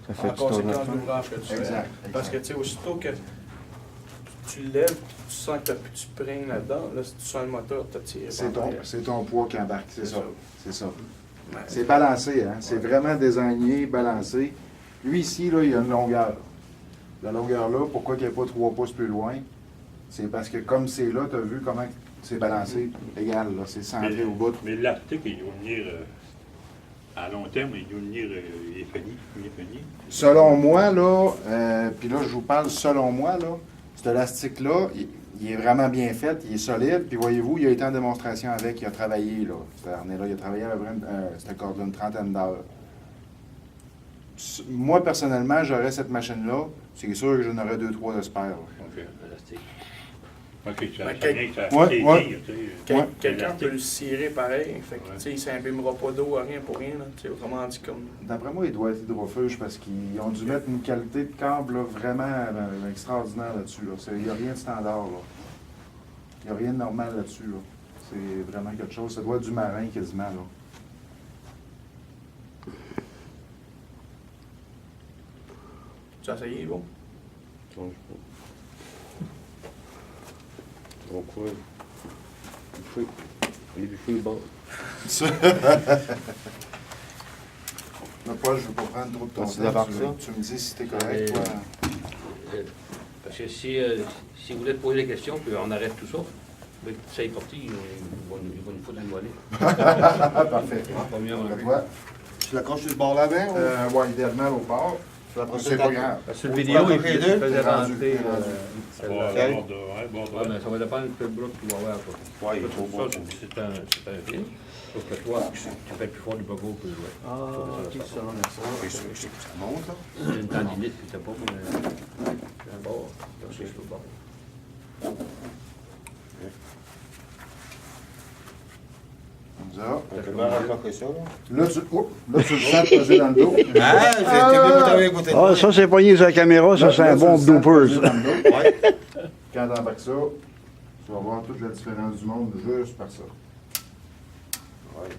Ça fait en du tour conséquence de de l'ouvrage que tu fais. Exact. Parce que, tu sais, aussitôt que tu le lèves, tu sens que tu n'as plus de spring là-dedans, là, si tu sens le moteur, tu as tiré. C'est ton poids qui embarque, c'est ça. C'est ça. Ouais. C'est balancé, hein? C'est vraiment désigné, balancé. Lui, ici, là, il y a une longueur. La longueur là, pourquoi il n'y a pas 3 pouces plus loin? C'est parce que comme c'est là, tu as vu comment c'est balancé égal, là. C'est centré au bout. Mais l'article, il doit venir, à long terme, il doit venir fini. Selon moi, là, puis là, je vous parle selon moi, là, cet élastique-là, il est vraiment bien fait, il est solide, puis voyez-vous, il a été en démonstration avec, il a travaillé, là, cet harnais-là, il a travaillé à peu près, cette corde-là, une trentaine d'heures. Moi, personnellement, j'aurais cette machine-là, c'est sûr que j'en aurais 2-3 de spare. Là. OK, élastique. OK, ça Ben, vient que ça ouais, fait ouais. dire, tu sais. Ouais. Quelqu'un peut le cirer pareil, fait que, tu sais, il s'imprimera pas d'eau, rien pour rien, là, tu sais, autrement dit comme... D'après moi, il doit être hydrofuge parce qu'ils ont dû mettre une qualité de câble là, vraiment extraordinaire là-dessus. Là. Il n'y a rien de standard. Là. Il n'y a rien de normal là-dessus. Là. C'est vraiment quelque chose. Ça doit être du marin quasiment. Là. Tu as essayé, bon? Change pas. Pourquoi? Il est du feu bon. Mais Paul, je ne veux pas prendre trop de ton Tu temps. débarques ça? Tu me dis si t'es correct, toi. Parce que si vous voulez poser des questions, puis on arrête tout ça, mais ça est parti, ils vont nous foutre une volée. Parfait. Pas mieux À toi. Tu l'accroches sur le bord là-bas? Ouais, idéalement au bord. C'est pas grave. Sur le vidéo, il faisait rendu. rentrer Ouais, bon, Ouais, mais ça va dépendre de bras que tu vas avoir. Quoi. Ouais, il est trop bon. Ça, c'est un fil. Sauf que toi, tu fais plus fort du bagot que ouais. Ah, ok, ça, on a ça. Ça monte, là. C'est une tendinite, puis t'as pas un bord. C'est le bord. Comme ça. On peut bien raccrocher ça, là. Là, tu le sens peser dans le dos. Ah, j'ai bien travaillé à côté de Ah, moi. ça, c'est pogné sur la caméra, ça, c'est Là, un tu bon le sens bloopers. peser dans le dos. Ouais. Quand t'embarques ça, tu vas voir toute la différence du monde juste par ça. Ouais.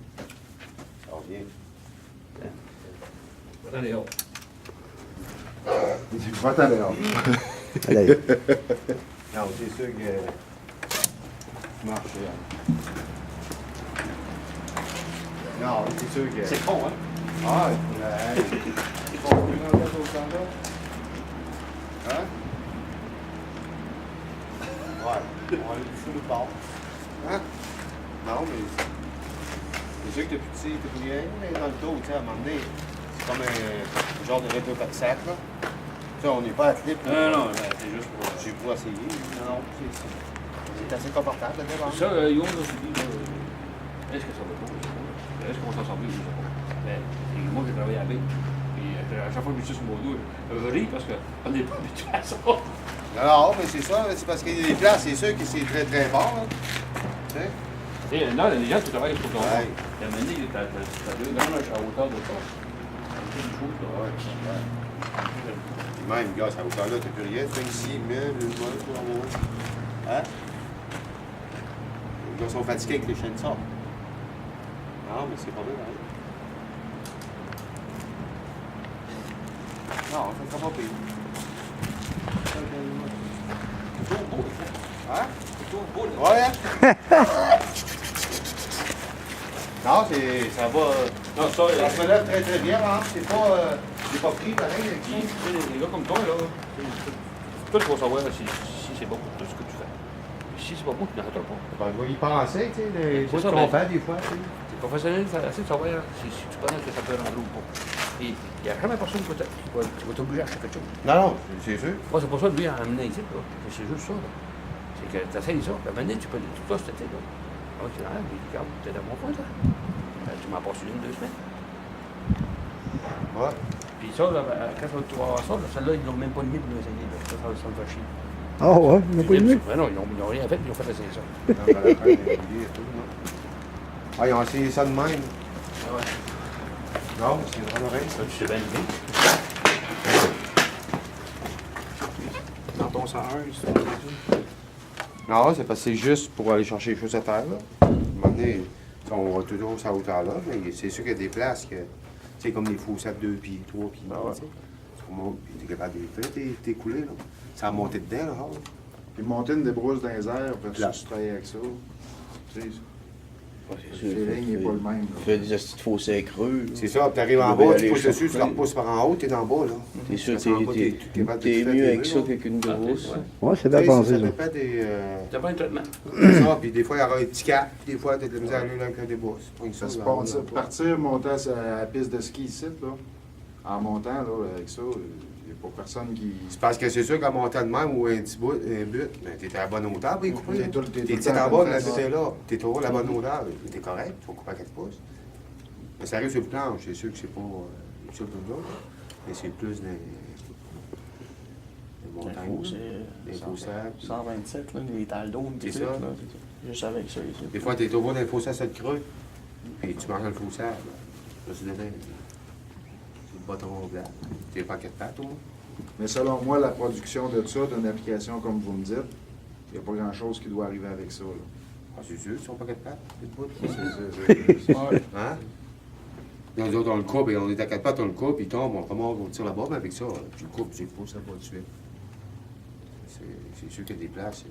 Ça revient. Allez, oh. Il dit, va t'en dehors. Allez. Non, c'est sûr que... marche, là. Non, c'est sûr que... C'est con, hein? Ah, il faut plus en mettre au standard. Hein? Ouais, on va aller bouffer le bord. Hein? Non, mais... C'est sûr que t'as plus rien, mais dans le dos, tu sais, à un moment donné, c'est comme un genre de rétro-sac, là. Tu sais, on n'est pas athlète. Non, c'est juste pour... J'ai pas essayé. Non, c'est assez confortable, là, devant. Ça, Yon, là, je dis, est-ce que ça va pas? Est-ce qu'on s'en sort bien? Je sais pas. Mais moi, j'ai travaillé avec. Puis à chaque fois que je suis sur mon dos, je ris parce qu'on n'est pas habitué à ça. Non, mais c'est ça, c'est parce qu'il y a des places, c'est sûr que c'est très très fort, là. Tu sais? Et là, les gens qui travaillent sur ton dos, Ouais. il y a un moment donné, t'as deux grands à hauteur de ça. C'est une chose, là. Ouais. Et même, gars, à hauteur-là, t'as plus rien. Tu fais ici, mais le mois, tu vas voir. Hein? Les gars sont fatigués avec les chaînes de sort. Non, mais c'est pas mal, hein? Non, ça ne sera pas pire. C'est tout beau, là. Hein? C'est tout beau, là. Ouais, hein? Non, ça va. Non, ça, Ça se relève très très bien, hein? C'est pas. J'ai pas pris pareil avec Puis, ça. tu sais, les gars comme toi, là, toi, tu vas savoir si c'est bon pour tout ce que tu fais. Si c'est pas bon, tu n'arrêtes pas. Ben, je vais y penser, tu sais, les C'est trucs ça, qu'on mais- fait des fois, tu sais. C'est professionnel, c'est assez de savoir si tu connais que ça peut rendre ou pas. Et il n'y a jamais personne qui va t'obliger à acheter quelque chose. Non, non, c'est sûr. Moi, c'est pour ça que lui, il a amené ici, là. C'est juste ça, là. C'est que tu essayes ça, puis maintenant, tu peux cet été, là. Ah, tu l'arrêtes, puis regarde, t'es dans mon compte, là. Ben, tu m'en passes 1-2 semaines. Ouais. Puis ça, là, quand tu vas avoir ça, là, celle-là, ils l'ont même pas mis pour l'essayer, là. Ça me fait chier. Ah ouais, il n'a pas aimé. Ben non, ils n'ont rien fait, ils ont fait essayer ça. Non, dans la fin, et tout, non. Ah, ils ont essayé ça de même. Ah ouais. Non, mais c'est vraiment rien. Ça, tu sais bien l'idée. Dans ton 101, c'est Non, c'est parce que c'est juste pour aller chercher les choses à terre, là. À un moment donné, on va toujours à hauteur là, mais c'est sûr qu'il y a des places que, tu sais, comme les foussettes 2 puis 3 puis, Ah ouais. tu sais. T'es capable de les faire, tes coulées, là. Ça a monté dedans, là. Puis monter une débrousse dans les airs Là. versus travailler avec ça. Tu sais, Ouais, le c'est sûr. feeling n'est pas le même. là. Tu fais des astuces de fossés creux. là. C'est ça, puis t'arrives en Tu peux bas, aller tu pousses chercher dessus, tu plein. la repousses par en haut, t'es dans le bas, là. T'es sûr Parce qu'en bas, que t'es capable de t'es tout mieux faire avec tes ça murs, qu'une Ah, grosse. ouais. Ouais, c'est Tu bien sais, pensé, ça ça. dépend des... T'as pas un traitement. ça, puis des fois, il y aura un petit cap, puis des fois, t'as de la misère à aller avec des bosses. Ça se passe, partir, monter à la piste de ski ici, là, en montant, là, avec ça, il n'y a pas personne qui... C'est parce que c'est sûr qu'en montant de même ou un petit bout, un but, ben, t'es à la bonne hauteur pour y couper. T'es tout- t'es tout T'es le petit temps en bas, comme là, ça. t'es là. T'es toujours à la bonne hauteur, t'es correct, tu vas couper à 4 pouces. Mais ça arrive sur le planche, c'est sûr que c'est pas sur le là, mais c'est plus des montagnes. Des fossés. 127, là, les talons d'eau, C'est c'est ça. ça. Juste avec ça ici. Des fois, t'es toujours dans le fossé à 7 creux, puis tu marches dans le fossé, là, c'est dedans. C'est le bâton blanc. T'es pas à 4 pattes, au moins. Mais selon moi, la production de ça, d'une application comme vous me dites, il n'y a pas grand-chose qui doit arriver avec ça. Là. Ah, c'est sûr, ils sont pas 4 pattes, les bouts. Ouais. Hein? Nous autres, on le coupe, et on est à 4 pattes, on le coupe, il tombe, on commence, on tire là-bas, mais avec ça, tu le coupes, tu le pousses là-bas tout de suite. C'est sûr qu'il y a des places,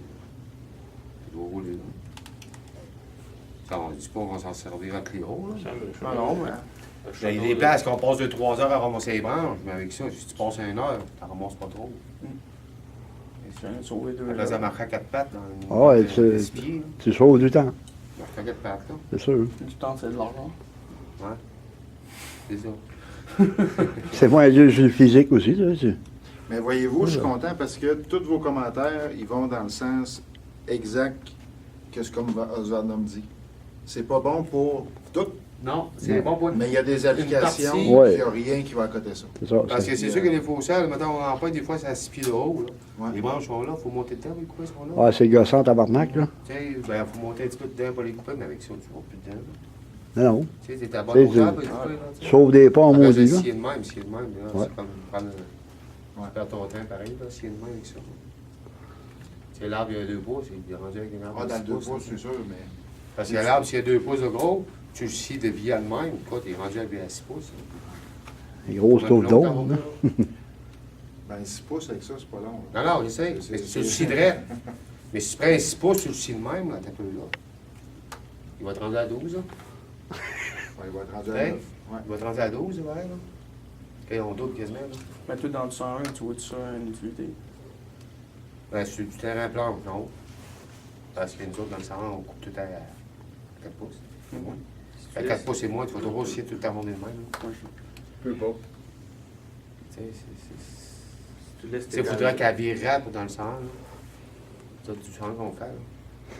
il doit rouler là. Ça, on ne dit pas qu'on va s'en servir à Clio, là. Ah non, mais. Il y a des places qu'on passe 2-3 heures à ramasser les branches, mais avec ça, si tu passes 1 heure, tu n'en ramasses pas trop. Je viens de sauver deux. Là, ça marche à 4 pattes dans Ah ouais, dans tu- les 6 pieds. Là. Tu sauves du temps, Ça marche à 4 pattes, là. c'est sûr. Du temps, c'est de l'argent. Ouais. C'est ça. C'est moins dur sur le physique aussi, ça. Mais voyez-vous, je suis content parce que tous vos commentaires, ils vont dans le sens exact que ce comme Osvaldo me dit. C'est pas bon pour tout, Non, c'est bon pour mais il y a des applications partie. où Ouais. il n'y a rien qui va à côté de ça. C'est ça. Parce que c'est sûr que les fossés, mettons, en fait, des fois, c'est à 6 pieds de haut. Là. Ouais. Les branches sont là, il faut monter dedans, les couper sont là. Ah, c'est gossant, tabarnak, là. Tu sais, ben, il faut monter un petit peu dedans pour les couper, mais avec ça, tu ne vas plus dedans. Là. Non, non. Tu sais, t'es à bonne C'est hauteur du- pour les couper. Là, tu sais. Sauve des pas en Après, maudit, là. si de même, si de même, là, Ouais. c'est comme prendre. Ouais. Tu perds ton temps pareil, là, si de même avec ça. Tu sais, l'arbre, il y a 2 pouces, il est rendu avec un arbre Ah, de dans 6 le 2 pouces, pouces, là. c'est sûr, mais. Parce que l'arbre, s'il y a 2 pouces de gros, tu le scies de vie à de même, quoi, t'es rendu avec à 6 pouces. Les grosses Ouais, taux longtemps, d'eau, là. Ben, 6 pouces avec ça, c'est pas long. là. Non, non, j'essaie. C'est- Mais tu c'est- le scies direct. Mais si tu prends un 6 pouces, tu le scies de même, là, t'as peu là. Il va te rendre à 12, là. Ouais, il va être rendu à Hey. 9. Ouais. Il va te rendre à 12, ouais, là. Quand on double quasiment, là. Mais toi, dans le 101, tu vois-tu ça une utilité? Ben, sur du terrain plan, non. Parce que nous autres, dans le salon, on coupe tout à 4 pouces. C'est moins. À 4 pouces et moins, tu vas toujours scier tout le temps monter de même. là. Je peux pas. Tu sais, Tu laisses il faudrait qu'elle vire rap dans le sang, là. C'est du sang qu'on fait, là.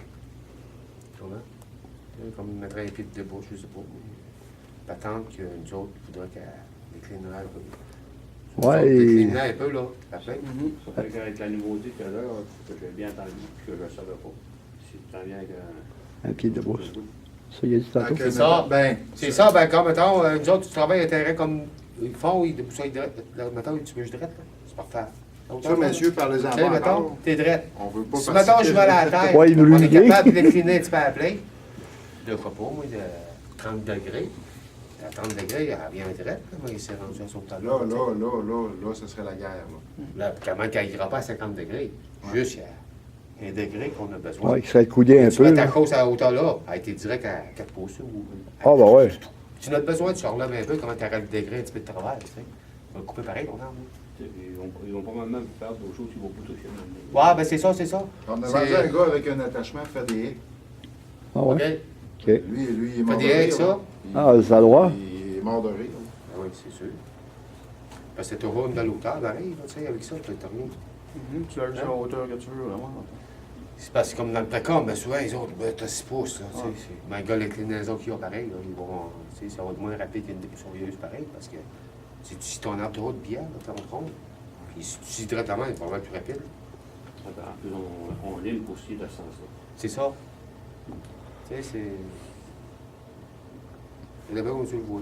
Comment? Comme mettre un pied de débouche, je sais pas. Patente que nous autres, il faudrait qu'elle déclinerait un peu. Ouais, et- Déclinerait un peu, là. Parfait. Ça fait qu'avec la nouveauté que là, que j'ai bien entendu, que je ne savais pas. Si tu t'en viens avec Un pied de brousse. Ça, il a dit tantôt. Donc, C'est ça. Ben, C'est ça, ben, comme, mettons, nous autres, tu travailles un terrain comme ils font, ils déboussent direct. Là, mettons, tu bouges direct, là. C'est parfait. ça, messieurs, parlez-en Tu sais, pas mettons, encore. t'es direct. On veut pas Si, mettons, je vais à la terre, Ouais, il on est brûle capable de décliner un petit peu à la plaie. De quoi pas, moi, de 30 degrés. À 30 degrés, elle vient direct, là, mais il s'est rendu à son talon. Là, ce serait la guerre. Là. Là, comment qu'elle ira pas à 50 degrés? Juste, il y a un degré qu'on a besoin. Ouais, qui serait coudé un Tu peu. mets ta là. course à la hauteur là, elle a été direct à 4 pouces. Ou... Ah, bah ouais. Tu n'as besoin, tu relèves un peu, comment tu arrêtes le degré un petit peu de travers, tu sais. On va couper pareil, ton arbre. Ils vont probablement faire d'autres choses qui vont pas toucher. Ouais, ben c'est ça, c'est ça. On a C'est- vendu un gars avec un attachement fait des haies. Ah, OK? ouais. Ben OK. Lui, il est Fait mort des de haies avec rire. ça? là. Ah, ça doit. Il est mort de rire. Ben oui, c'est sûr. Parce que t'as toujours une belle hauteur, pareil, là, tu sais, avec ça, tu n'as rien. Tu l'as juste à la hauteur que tu veux, vraiment. C'est parce que comme dans le précom, ben souvent, les autres, ben t'as 6 pouces, là, tu sais. Ben, le gars, les clinaisons qu'il y a, pareil, là, ils vont, tu sais, ça va être moins rapide qu'une dépoussiéreuse, pareil, parce que si ton arbre trop de bière, là, t'en compte. Puis si tu scies directement, il va être plus rapide. En plus, on ligne pour scier dans ce sens-là. C'est ça. Tu sais, c'est. C'est là-bas où tu le vois.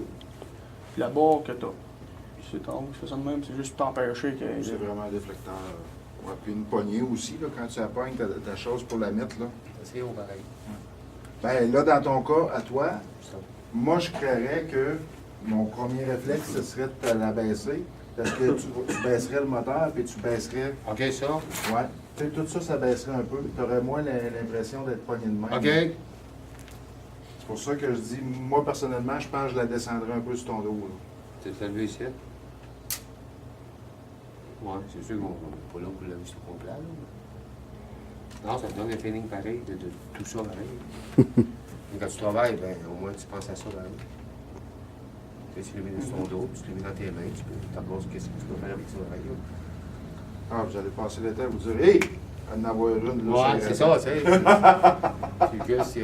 Puis la barre que t'as. C'est en c'est ça de même, c'est juste pour t'empêcher que. C'est vraiment un déflecteur. Ouais, puis une poignée aussi, là, quand tu appognes ta chose pour la mettre. Là. C'est haut, pareil. Ben, là, dans ton cas, à toi, Ça. moi, je créerais que mon premier réflexe, ce serait de te la baisser Parce que tu baisserais le moteur, puis tu baisserais. OK, ça. Ouais. Tu sais, tout ça, ça baisserait un peu. Tu aurais moins l'impression d'être pogné de main. OK. C'est pour ça que je dis, moi, personnellement, je pense que je la descendrais un peu sur ton dos. Là. Tu l'as vu ici? Ouais, c'est sûr qu'on n'est pas là pour la vue sur complet, là. Non, ça te donne un feeling pareil de tout ça pareil. Mais quand tu travailles, ben, au moins tu penses à ça pareil. Tu sais, tu le mets sur ton dos, tu le mets dans tes mains, tu peux t'en penses qu'est-ce que tu peux faire avec ça pareil. Là. Ah, vous allez passer l'été à vous dire, hey, en avoir une. Là, Ouais, c'est ça, tu sais. C'est juste,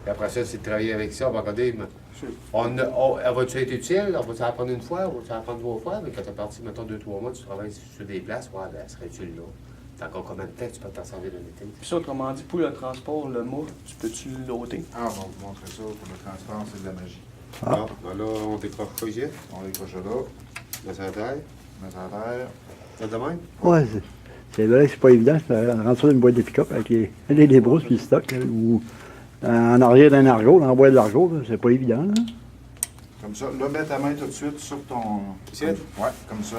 après ça, c'est de travailler avec ça. On va regarder, elle va-tu être utile? On va-tu apprendre une fois? On va-tu apprendre 2 fois? Mais quand tu es parti, mettons, 2-3 mois, tu travailles sur des places, ouais, ben, elle serait utile là. T'as encore combien de temps que tu peux t'en servir de l'été? Puis ça, autrement dit, pour le transport, le mât, tu peux-tu le loader? Ah, on va vous montrer ça pour le transport, c'est de la magie. Ah, ben là, on décroche pas ici. On décroche là, Là, c'est la terre. met ça à terre. Ça de même? Ouais, c'est vrai que c'est pas évident. On rentre ça dans une boîte de pick-up avec les brousses puis le stock. Là, ou en arrière d'un argot, dans la boîte de l'argot, là, c'est pas évident. Là. Comme ça. Là, mets ta main tout de suite sur ton. Ici? Ouais, comme ça.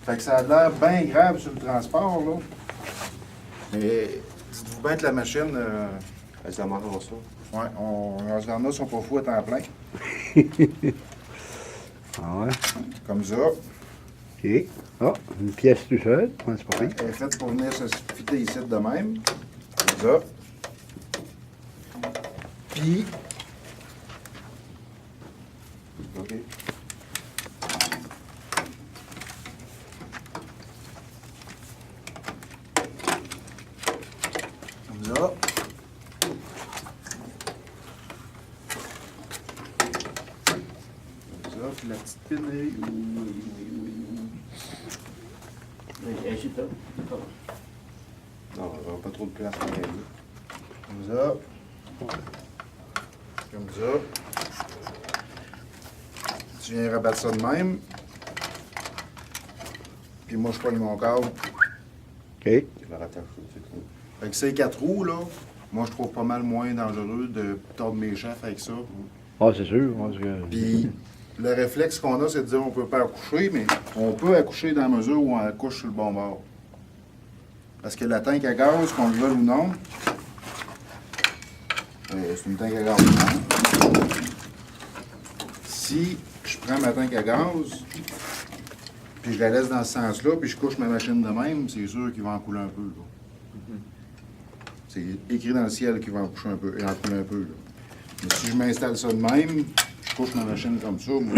Fait que ça a l'air bien grave sur le transport, là. Mais dites-vous bien que la machine, Ça marche comme ça. ouais, les gens sont pas fous à temps plein. Ah ouais. Comme ça. OK. Ah, une pièce tout seul. Ouais, c'est pas Ouais, pire. elle est faite pour venir se fitter ici de même. Comme ça. Puis. OK. Comme ça. Comme ça, puis la petite pinnerie. Ici, là. Non, on n'aura pas trop de place pour gagner. Comme ça. Comme ça. Tu viens rabattre ça de même. Puis moi, je pogne mon câble. OK. Je la rattache tout de suite. Fait que ces 4 roues, là, moi, je trouve pas mal moins dangereux de tordre mes chefs avec ça. Ah, c'est sûr. Parce que... Puis le réflexe qu'on a, c'est de dire on peut pas accoucher, mais on peut accoucher dans la mesure où on accouche sur le bon bord. Parce que la tank à gaz, qu'on le veuille ou non, c'est une tank à gaz. Si je prends ma tank à gaz, puis je la laisse dans ce sens-là, puis je couche ma machine de même, c'est sûr qu'il va en couler un peu. Là. C'est écrit dans le ciel qu'il va en coucher un peu, et en couler un peu. Là. Mais si je m'installe ça de même, je couche ma machine comme ça, moi,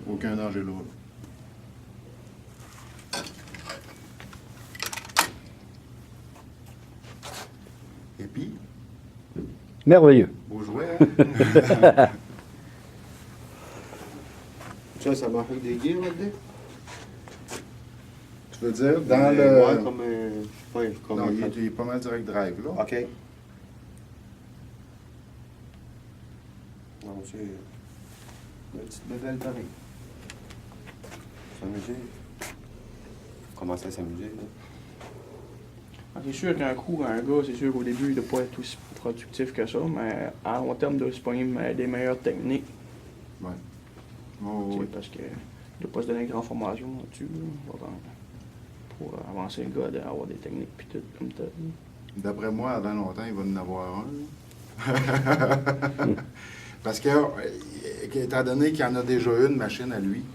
aucun danger là. Et puis, Merveilleux. beau jouet, hein? Ça marche avec des gears là-dedans? Tu veux dire, dans le... Ouais, comme je sais pas, comme Non, il est pas mal direct drive, là. OK. Non, c'est une petite bébelle pareil. S'amuser. Commencer à s'amuser, là. Ah, c'est sûr qu'un coup, un gars, c'est sûr qu'au début, il ne doit pas être aussi productif que ça, mais à long terme, il doit se pogner des meilleures techniques. Ouais. Tu Oh, sais, oui. parce qu'il ne doit pas se donner une grande formation là-dessus. Là, pour avancer le gars, d'avoir des techniques puis tout comme ça. D'après moi, avant longtemps, il va en avoir un. là. Parce que, étant donné qu'il y en a déjà une machine à lui, tu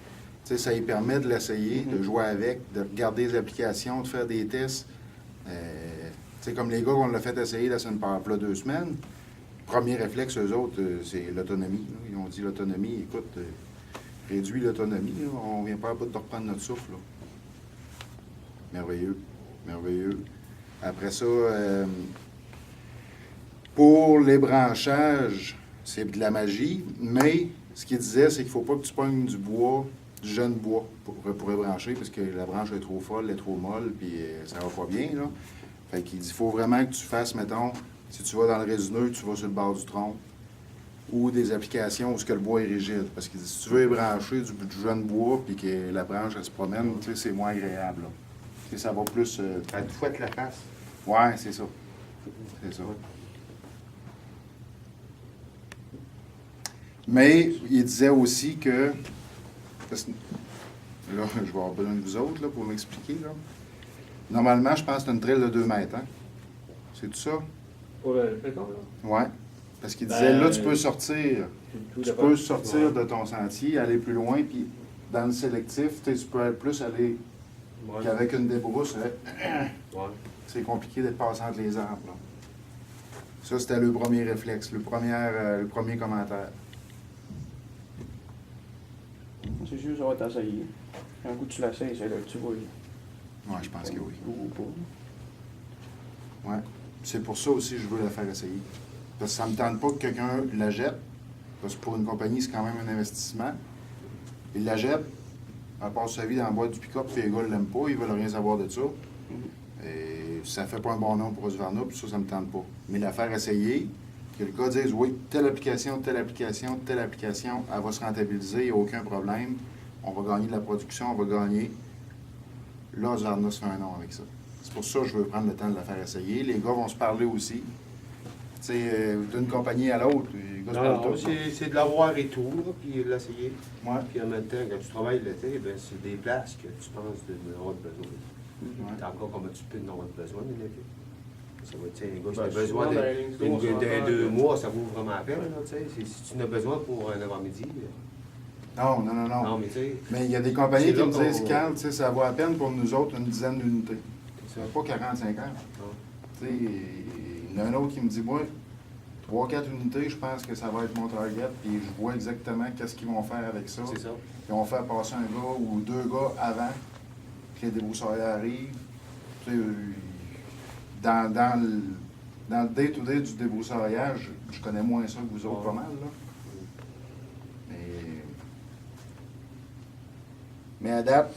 sais, ça lui permet de l'essayer, de jouer avec, de regarder les applications, de faire des tests. Tu sais, comme les gars qu'on l'a fait essayer la semaine passée, 2 semaines, premier réflexe, eux autres, c'est l'autonomie. Là. Ils ont dit l'autonomie, écoute, réduis l'autonomie, là, on vient pas à bout de reprendre notre souffle. Là. Merveilleux, merveilleux. Après ça, pour les branchages, c'est de la magie, mais ce qu'il disait, c'est qu'il ne faut pas que tu pognes du bois, du jeune bois, pour ébrancher, parce que la branche est trop folle, elle est trop molle, puis ça va pas bien, là. Fait qu'il dit, il faut vraiment que tu fasses, mettons, si tu vas dans le résineux, tu vas sur le bord du tronc, ou des applications où ce que le bois est rigide. Parce que si tu veux ébrancher du jeune bois, puis que la branche, elle se promène, tu sais, c'est moins agréable, là. Tu sais, ça va plus... Elle te fouette la face. Ouais, c'est ça. C'est ça. Mais il disait aussi que, parce que là, je vais avoir besoin de vous autres là, pour m'expliquer. Là. Normalement, je pense que c'est une trail de 2 mètres. Hein? C'est tout ça? Pour le pécan, là? Oui. Parce qu'il disait, Ben, là, tu peux sortir. Tout Tu dépend. peux sortir de ton sentier, aller plus loin, puis dans le sélectif, tu peux plus aller Ouais. qu'avec une débrousse. Ouais. C'est compliqué d'être passé entre les arbres. Là. Ça, c'était le premier réflexe, le premier commentaire. C'est sûr, ça va t'essayer. Un coup, tu l'essayes, c'est là que tu vois. Oui, je pense que oui. Ou pas. Ouais. C'est pour ça aussi que je veux la faire essayer. Parce que ça ne me tente pas que quelqu'un la jette. Parce que pour une compagnie, c'est quand même un investissement. Il la jette, elle passe sa vie dans la boîte du pick-up, puis les gars ne l'aiment pas, ils ne veulent rien savoir de ça. Et ça ne fait pas un bon nom pour Husqvarna, puis ça ne me tente pas. Mais la faire essayer, que le gars dise, oui, telle application, telle application, telle application, elle va se rentabiliser, il n'y a aucun problème. On va gagner de la production, on va gagner. Là, Husqvarna se fait un nom avec ça. C'est pour ça que je veux prendre le temps de la faire essayer. Les gars vont se parler aussi. Tu sais, d'une compagnie à l'autre, les gars se parlent tous. C'est de l'avoir et tout, là, puis de l'essayer. Ouais. Puis en même temps, quand tu travailles l'été, ben, c'est des places que tu penses d'avoir besoin. Ouais. T'as encore combien tu peux en avoir besoin de l'été? Ça va être, tu sais, les gars, si Ben, tu as besoin souvent, dans les lignes droits, d'un on 2 s'entend, mois, ça vaut vraiment la peine, là, tu sais. Si tu en as besoin pour un avant-midi. Non, non, non, non. Non, mais tu sais, Mais il y a des compagnies C'est qui là me disent, qu'on- Carl, tu sais, ça vaut à peine pour nous autres une dizaine d'unités. c'est ça. Pas 40-50. Tu sais, il y en a un autre qui me dit, moi, 3-4 unités, je pense que ça va être mon target, puis je vois exactement qu'est-ce qu'ils vont faire avec ça. C'est ça. Ils vont faire passer un gars ou 2 gars avant que les débroussailleurs arrivent. Tu sais, dans le day-to-day du débroussaillage, je connais moins ça que vous autres, Ouais. pas mal, là. Mais à date,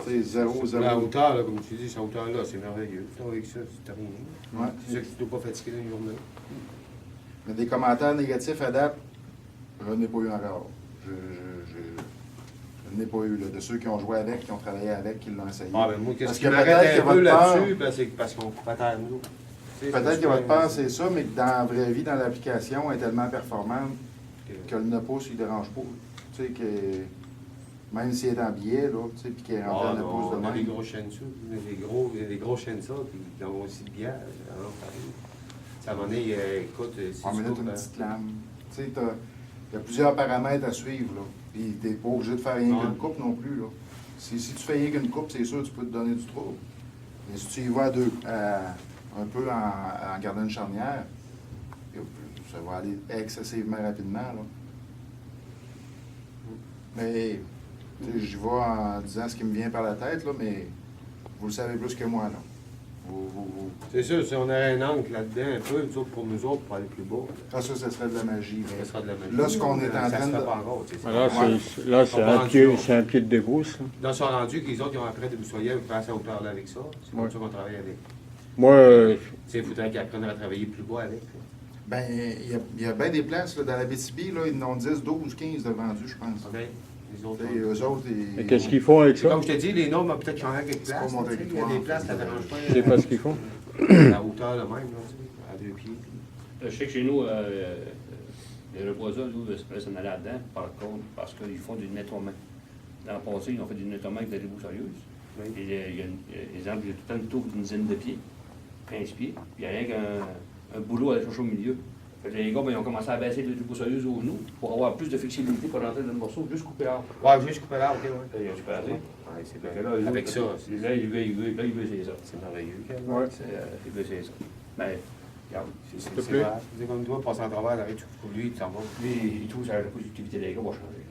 c'est 0, 0. La hauteur, là, comme tu dis, cette hauteur-là, c'est merveilleux. Tu avec ça, c'est rien. Ouais. C'est sûr que tu ne dois pas fatiguer dans une journée. Mais des commentaires négatifs à date, je n'ai pas eu encore. Je n'ai pas eu, là, de ceux qui ont joué avec, qui ont travaillé avec, qui l'ont essayé. Ah, ben moi, qu'est-ce Parce qui que m'arrête peut-être un que peu votre peur- là-dessus, ben, c'est parce qu'on coupe à terre, nous. Tu sais, Peut-être c'est que votre pas- peur, c'est ça, mais que dans la vraie vie, dans l'application, elle est tellement performante que le 9 pouces, il ne dérange pas. Tu sais, que même s'il est en billet, là, tu sais, puis qu'il est rentré Ah, en 9 pouces de on a des même. gros chaînes dessus. Il y a des gros chaînes ça, puis ils ont aussi de bière. Alors, pareil. Ça va donné, écoute, si On tu met coupes, une petite lame. Tu sais, il y a plusieurs paramètres à suivre, là. Puis t'es pas obligé de faire rien Ouais. qu'une coupe non plus, là. Si tu fais rien qu'une coupe, c'est sûr que tu peux te donner du trouble. Mais si tu y vas à deux, un peu en gardant une charnière, ça va aller excessivement rapidement, là. Mais, tu sais, j'y vais en disant ce qui me vient par la tête, là, mais vous le savez plus que moi, là. c'est sûr, si on aurait un angle là-dedans, un peu, pour nous autres, pour aller plus bas, Ah, ça serait de la magie. ça sera de la magie. Là, ce qu'on est en Ça train se de... fait pas encore, tu sais. Là, Ouais. c'est On va un pied de débrousse. là. Là, ils sont rendus qu'ils autres, ils ont après de moussoyer avec passer à hauteur là avec ça. C'est comme Ouais. ça qu'on travaille avec. Moi, Tu sais, il faudrait qu'ils apprennent à travailler plus bas avec. là. Ben, il y a bien des places, là, dans la BTB, là, ils en ont 10, 12, 15 de vendus, je pense. OK? Les autres. Tu sais, eux autres, mais qu'est-ce qu'ils font avec C'est ça? comme je te dis, les normes ont peut-être changé à quelques C'est places. pas mon tu sais, Il y a territoire. des places, ça ne dérange pas. Je sais pas ce qu'ils font. La hauteur, le même, là, tu sais, à 2 pieds. Je sais que chez nous, les repoiseurs, nous, se s'en aller là-dedans, par contre, parce qu'ils font du nettoiement. Dans le passé, ils ont fait du nettoiement avec des débousseuses. Oui. Et il y a exemple, j'ai tout le temps une tour d'une dizaine de pieds, 15 pieds, puis il y a rien qu'un boulot à aller chercher au milieu. Fait que les gars, ben, ils ont commencé à baisser les débousseuses aux genoux pour avoir plus de flexibilité pour rentrer dans le morceau, juste couper l'arbre. Ouais, juste couper l'arbre, OK, ouais. Là, ils ont super assez. Ouais, c'est Fait que bien. là, Avec ça, là, il veut essayer ça. c'est merveilleux. Ouais. Il veut essayer ça. Mais, regarde, C'est te plaît. vrai. C'est comme toi, passer en travers, arrête, tu coupes lui, tu t'en vas. lui, il trouve que la productivité des gars va changer.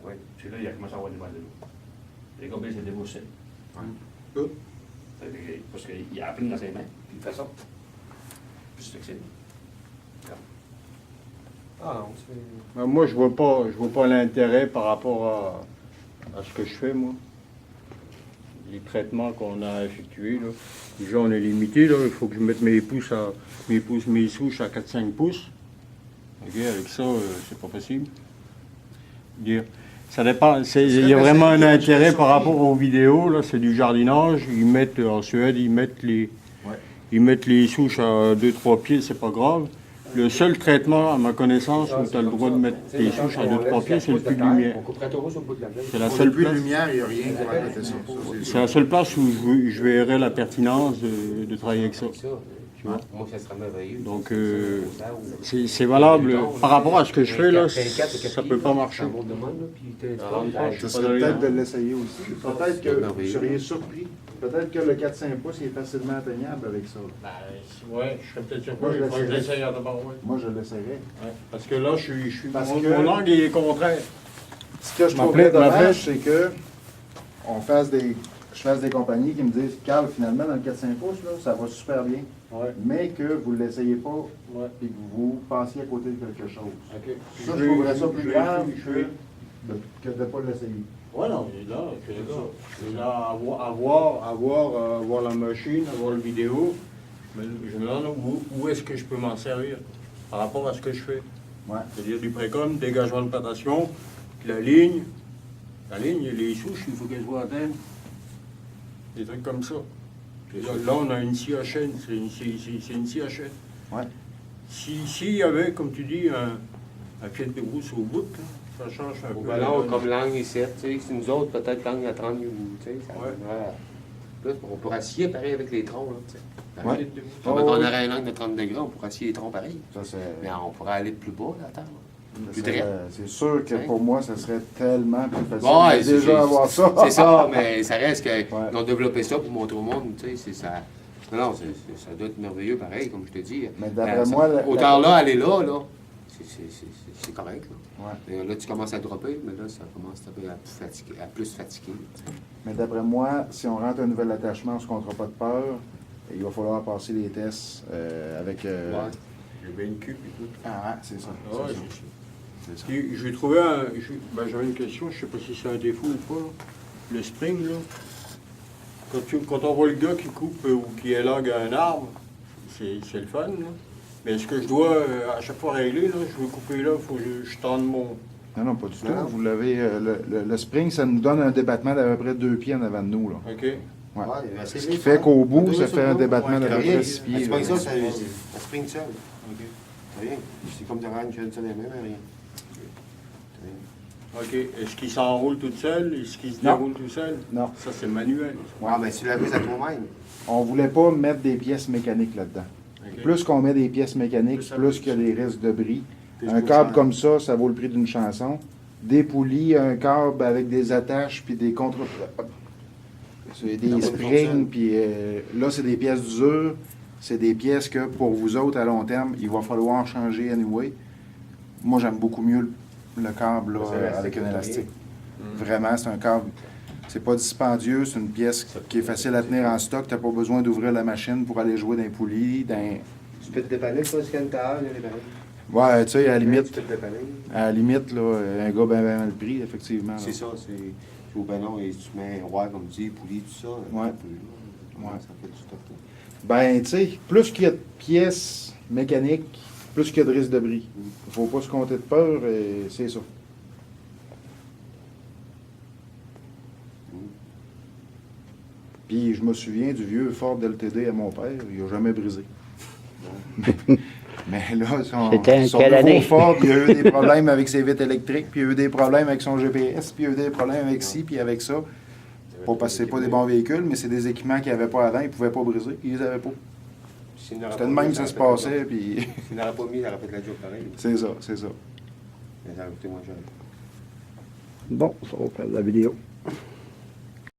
Oui. C'est là qu'il a commencé à avoir des mal de l'eau. Les gars, ben, c'est déboussé. Good. Parce qu'il a appris dans ses mains, puis il fait ça. Plus flexible. Ah non, c'est... Ben, moi, je vois pas l'intérêt par rapport à ce que je fais, moi. Les traitements qu'on a effectués, là. Déjà, on est limité, là. Il faut que je mette mes souches à 4-5 pouces. OK, avec ça, c'est pas possible. Dire, ça dépend. Il y a vraiment un intérêt par rapport aux vidéos, là. C'est du jardinage. Ils mettent, en Suède, ils mettent les souches à 2-3 pieds, c'est pas grave. Le seul traitement, à ma connaissance, où tu as le droit de mettre tes souches à 2-3 pieds, c'est le puits de lumière. C'est la seule Plus de place. lumière, il n'y a rien pour arrêter ça. C'est la seule place où je verrais la pertinence de travailler avec ça. Tu vois? Moi, ça serait merveilleux. Donc, c'est valable. Par rapport à ce que je fais, là, ça peut pas marcher. Ce serait peut-être de l'essayer aussi. Peut-être que vous seriez surpris. Peut-être que le 4-5 pouces est facilement atteignable avec ça. Ouais, je serais peut-être surpris. Moi, je Il faudrait que je l'essayerais. l'essaye d'abord, ouais. Moi, je l'essayerais. Parce que là, Parce mon, que- mon angle il est contraire. Ce que je Ma trouverais flèche- ma dommage, flèche. c'est que je fasse des compagnies qui me disent Carl, finalement, dans le 4-5 pouces, là, ça va super bien. Ouais. Mais que vous ne l'essayez pas Ouais. et que vous passiez à côté de quelque chose. OK. Ça, je trouverais ça plus grave je vais- que de ne pas l'essayer. Ouais, non, il est là, je suis d'accord. Il est là à voir la machine, à voir le vidéo. Je me demande où est-ce que je peux m'en servir par rapport à ce que je fais. Ouais. C'est-à-dire du précom, dégagement de patation, la ligne, les souches, il faut qu'elles soient atteintes. Des trucs comme ça. Et là, on a une scie à chaîne, c'est une scie à chaîne. Ouais. S'il y avait, comme tu dis, un pied de brousse au bout, là, ça change un Au peu. ballon, comme l'angle ici, tu sais, c'est nous autres, peut-être l'angle à 30 ou, tu sais, ça Ouais. donnerait plus. On pourrait scier pareil avec les troncs, là, tu sais. Ouais. Pareil. Oh, On oui. aurait un angle de 30 degrés, on pourrait scier les troncs pareil. Ça, c'est. Mais on pourrait aller plus bas, là, attends. Ça Plus serait- droit. C'est sûr que Ouais. pour moi, ça serait tellement plus facile Ouais, de c'est- déjà avoir ça. C'est ça, mais ça reste qu'ils Ouais. ont développé ça pour montrer au monde, tu sais, c'est ça. Non, ça doit être merveilleux, pareil, comme je te dis. Mais d'après moi, Autant là, aller là, c'est correct, là. Ouais. Et là, tu commences à dropper, mais là, ça commence un peu à plus fatiguer. Mais d'après moi, si on rentre un nouvel attachement, on ne se comptera pas de peur. Il va falloir passer les tests avec. Ouais. J'ai bien une cube et tout. Ah, ouais, c'est ça. Ah ouais, c'est ça. c'est- C'est ça. Puis, j'ai trouvé j'avais une question, je ne sais pas si c'est un défaut ou pas. Là. Le spring, là, quand on voit le gars qui coupe ou qui élogue un arbre, c'est le fun. Là. Mais est-ce que je dois à chaque fois régler, là, je veux couper là, il faut que je tende mon. Non, non, pas du tout. Non. Vous l'avez. Le spring, ça nous donne un débattement d'à peu près 2 pieds en avant de nous. Là. OK. Ouais. Ouais, Ce qui fait qu'au bout, ça fait un débattement d'à peu rien. près 6 pieds. Tu vois là. ça, ça spring seul. C'est rien. C'est comme de rendre une chaîne sur les mêmes, rien. OK. Est-ce qu'il s'enroule tout seul? Est-ce qu'il se Non. déroule tout seul? Non. Ça, c'est manuel. Ouais, mais tu l'amuses à toi-même. On voulait pas mettre des pièces mécaniques là-dedans. OK. Plus qu'on met des pièces mécaniques, Plus ça plus coûte. qu'il y a des risques de bris. Plus Un coûte câble cher. comme ça vaut le prix d'une chanson. Des poulies, un câble avec des attaches, puis des contre... C'est des bonne springs, fonction. puis là, c'est des pièces d'usure. C'est des pièces que, pour vous autres, à long terme, il va falloir changer anyway. Moi, j'aime beaucoup mieux le câble là, C'est élastique, avec un c'est élastique. Mm. Vraiment, c'est un câble. C'est pas dispendieux, c'est une pièce qui est facile à tenir en stock. Tu n'as pas besoin d'ouvrir la machine pour aller jouer dans les poulies. Tu peux te dépanner, toi, ce cantar, les dépanner. Ouais, tu sais, à la Tu limite, peux te dépanner. un gars bien mal pris, effectivement. là. C'est ça, c'est. Au ballon, et tu mets un roi, comme tu dis, poulie, tout ça. Ouais. Ça peut, là. Ouais. Ça fait du stock, là. Ben, tu sais, plus qu'il y a de pièces mécaniques, plus qu'il y a de risque de bris. Il faut pas se compter de peur, et c'est ça. Puis je me souviens du vieux Ford LTD à mon père, il n'a jamais brisé. Mais là, C'était en son quelle nouveau année? Ford, il a eu des problèmes avec ses vitres électriques, puis il a eu des problèmes avec son GPS, puis il a eu des problèmes avec ci, puis avec ça. Pas parce que c'est pas des bons véhicules, mais c'est des équipements qu'il n'y avait pas avant, ils ne pouvaient pas briser, ils les avaient pas. S'il n'aurait C'était pas de mis, même que ça se passait, puis S'il n'aurait pas mis, il aurait fait de la job pareil. c'est ça, c'est ça. Mais ça aurait coûté moins cher. Bon, ça va faire de la vidéo.